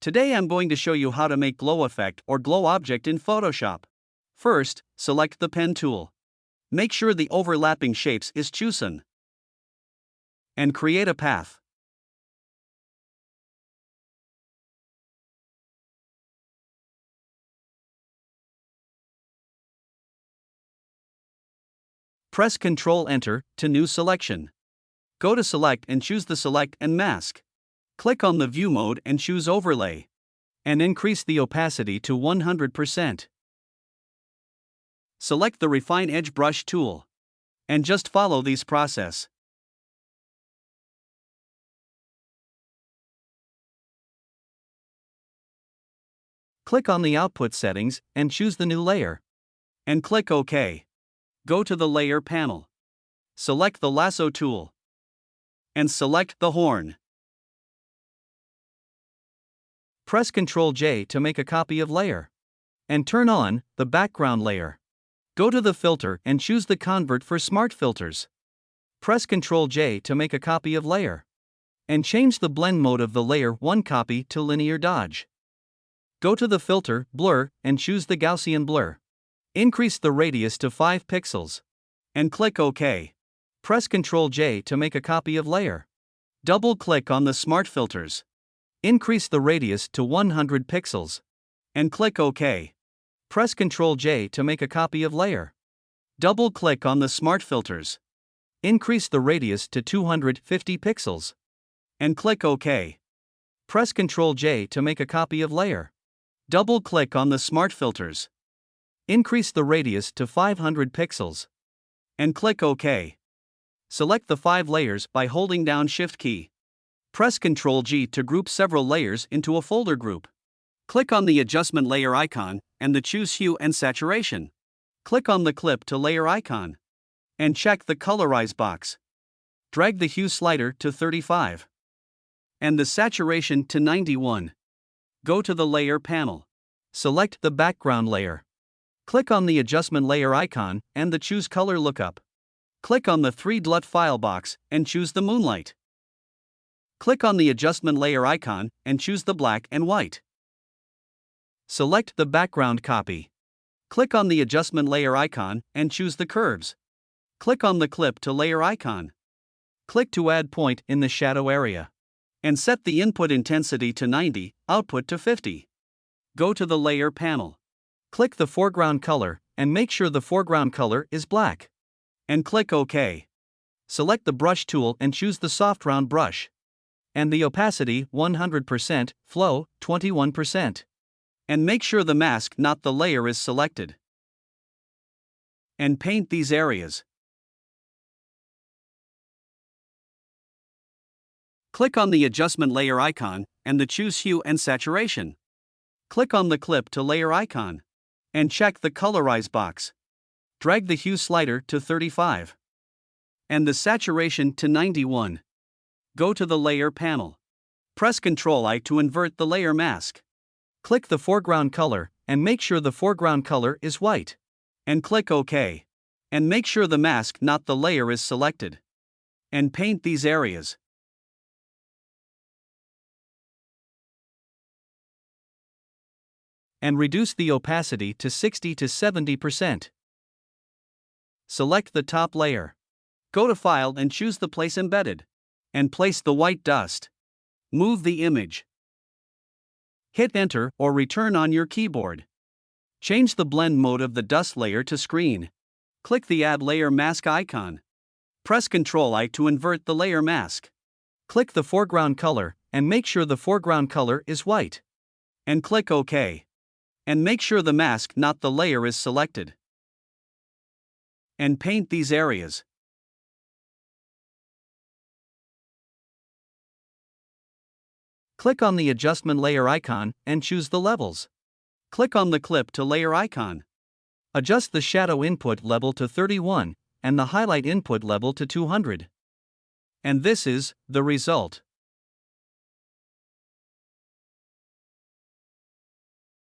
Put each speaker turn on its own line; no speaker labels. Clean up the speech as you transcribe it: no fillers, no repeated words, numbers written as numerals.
Today I'm going to show you how to make glow effect or glow object in Photoshop. First, select the pen tool. Make sure the overlapping shapes is chosen. And create a path. Press Ctrl-Enter to new selection. Go to Select and choose the Select and Mask. Click on the View mode and choose Overlay. And increase the opacity to 100%. Select the Refine Edge Brush tool. And just follow these process. Click on the Output settings and choose the new layer. And click OK. Go to the Layer panel. Select the Lasso tool. And select the horn. Press Ctrl-J to make a copy of layer. And turn on the background layer. Go to the filter and choose the Convert for Smart Filters. Press Ctrl-J to make a copy of layer. And change the blend mode of the layer 1 copy to Linear Dodge. Go to the filter, Blur, and choose the Gaussian blur. Increase the radius to 5 pixels. And click OK. Press Ctrl-J to make a copy of layer. Double-click on the Smart Filters. Increase the radius to 100 pixels. And click OK. Press Ctrl-J to make a copy of layer. Double-click on the Smart Filters. Increase the radius to 250 pixels. And click OK. Press Ctrl-J to make a copy of layer. Double-click on the Smart Filters. Increase the radius to 500 pixels. And click OK. Select the 5 layers by holding down Shift key. Press Ctrl-G to group several layers into a folder group. Click on the Adjustment Layer icon and the Choose Hue and Saturation. Click on the Clip to Layer icon. And check the Colorize box. Drag the Hue slider to 35. And the Saturation to 91. Go to the Layer panel. Select the background layer. Click on the Adjustment Layer icon and the Choose Color lookup. Click on the 3-dot file box and choose the Moonlight. Click on the Adjustment Layer icon and choose the black and white. Select the background copy. Click on the Adjustment Layer icon and choose the curves. Click on the Clip to Layer icon. Click to add point in the shadow area. And set the input intensity to 90, output to 50. Go to the Layer panel. Click the foreground color and make sure the foreground color is black. And click OK. Select the Brush tool and choose the Soft Round brush. And the opacity 100%, flow 21%. And make sure the mask, not the layer, is selected. And paint these areas. Click on the Adjustment Layer icon and the Choose Hue and Saturation. Click on the Clip to Layer icon. And check the Colorize box. Drag the Hue slider to 35. And the Saturation to 91. Go to the Layer panel. Press Ctrl-I to invert the layer mask. Click the foreground color and make sure the foreground color is white. And click OK. And make sure the mask, not the layer, is selected. And paint these areas. And reduce the opacity to 60 to 70%. Select the top layer. Go to File and choose the Place Embedded. And place the white dust. Move the image. Hit Enter or Return on your keyboard. Change the blend mode of the dust layer to Screen. Click the Add Layer Mask icon. Press Ctrl-I to invert the layer mask. Click the foreground color and make sure the foreground color is white. And click OK. And make sure the mask, not the layer, is selected. And paint these areas. Click on the Adjustment Layer icon and choose the levels. Click on the Clip to Layer icon. Adjust the shadow input level to 31 and the highlight input level to 200. And this is the result.